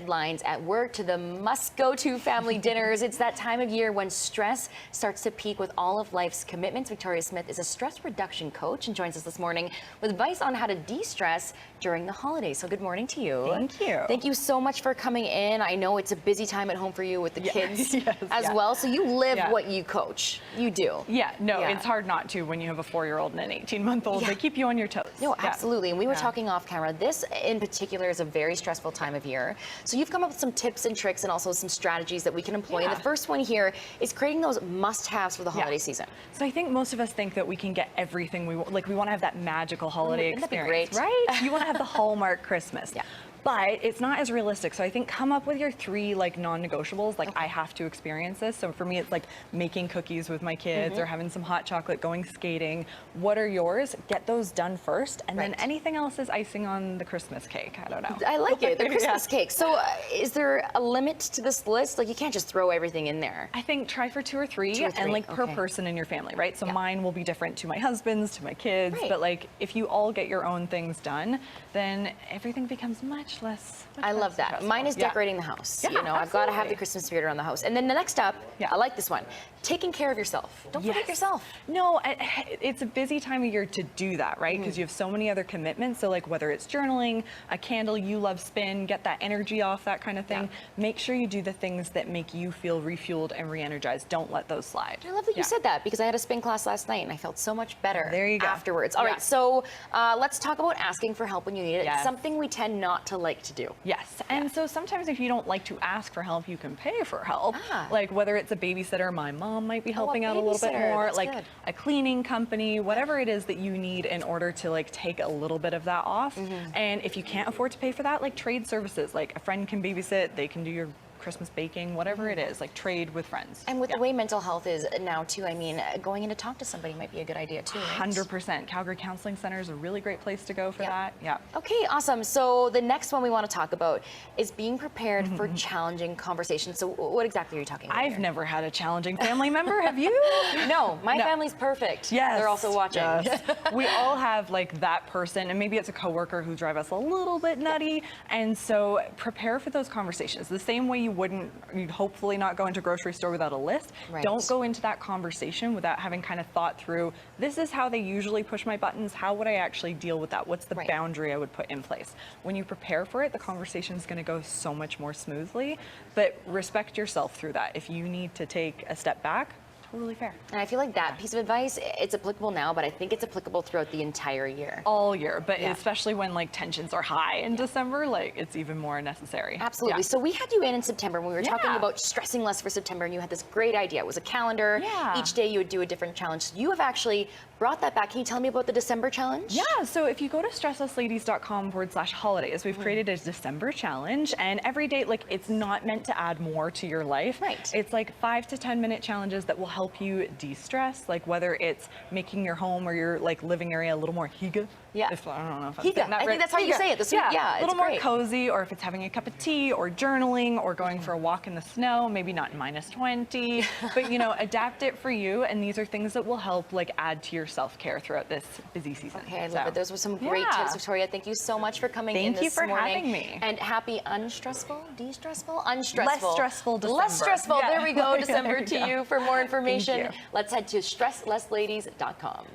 deadlines at work to the must-go-to family dinners. It's that time of year when stress starts to peak with all of life's commitments. Victoria Smith is a stress reduction coach and joins us this morning with advice on how to de-stress during the holidays. So good morning to you. Thank you. Thank you so much for coming in. I know it's a busy time at home for you with the kids as yeah. well. So you live what you coach. You do. Yeah, no, it's hard not to when you have a 4-year-old and an 18-month-old. They keep you on your toes. No, absolutely. And we were talking off camera. This in particular is a very stressful time of year. So you've come up with some tips and tricks and also some strategies that we can employ. And the first one here is creating those must-haves for the holiday season. So I think most of us think that we can get everything we want. Like, we want to have that magical holiday experience, right? You want to have the Hallmark Christmas. But it's not as realistic. So I think come up with your 3 like non-negotiables. Like I have to experience this. So for me, it's like making cookies with my kids or having some hot chocolate, going skating. What are yours? Get those done first. And then anything else is icing on the Christmas cake. I don't know. I like it, the Christmas cake. So is there a limit to this list? Like you can't just throw everything in there. I think try for 2 or 3, and like per person in your family, right? So mine will be different to my husband's, to my kids. But like if you all get your own things done, then everything becomes much less. I love that. Stressful. Mine is decorating the house. You know, I've got to have the Christmas spirit around the house. And then the next up, I like this one. Taking care of yourself. Don't forget yourself. No, it's a busy time of year to do that, right? Because you have so many other commitments. So like whether it's journaling, a candle you love spin, get that energy off, that kind of thing. Make sure you do the things that make you feel refueled and re-energized. Don't let those slide. I love that you said that because I had a spin class last night and I felt so much better afterwards. All right, so let's talk about asking for help when you need it. It's something we tend not to like to do. And so sometimes if you don't like to ask for help, you can pay for help. Like whether it's a babysitter, my mom might be helping out a little bit more, like a cleaning company, whatever it is that you need in order to like take a little bit of that off. And if you can't afford to pay for that, like trade services, like a friend can babysit, they can do your Christmas baking, whatever it is, like trade with friends. And with the way mental health is now too, I mean, going in to talk to somebody might be a good idea too, right? 100%. Calgary Counseling Center is a really great place to go for that. Okay, awesome. So the next one we want to talk about is being prepared for challenging conversations. So what exactly are you talking about? I've never had a challenging family member. Have you? No, my family's perfect. They're also watching. We all have like that person, and maybe it's a coworker who drive us a little bit nutty. And so prepare for those conversations. The same way you'd hopefully not go into a grocery store without a list. Don't go into that conversation without having kind of thought through, this is how they usually push my buttons. How would I actually deal with that? What's the boundary I would put in place? When you prepare for it, the conversation is going to go so much more smoothly, but respect yourself through that. If you need to take a step back, totally fair. And I feel like that piece of advice, it's applicable now, but I think it's applicable throughout the entire year. All year, but especially when like tensions are high in December, like it's even more necessary. Absolutely. So we had you in September when we were talking about stressing less for September, and you had this great idea. It was a calendar. Each day you would do a different challenge. You have actually brought that back. Can you tell me about the December challenge? Yeah, so if you go to stresslessladies.com/holidays, we've created a December challenge, and every day, like it's not meant to add more to your life. It's like 5 to 10 minute challenges that will help you de-stress, like whether it's making your home or your like living area a little more higa. If, I don't know if I'm saying that right. I think that's how you say it. A little more cozy, or if it's having a cup of tea or journaling or going for a walk in the snow, maybe not in -20, but you know, adapt it for you. And these are things that will help like add to your self-care throughout this busy season. Okay, I love it. Those were some great tips, Victoria. Thank you so much for coming in this morning. Thank you for having me. And happy unstressful, de-stressful, unstressful. Less stressful December. Less stressful. There we go, December to you. For more information, let's head to stresslessladies.com.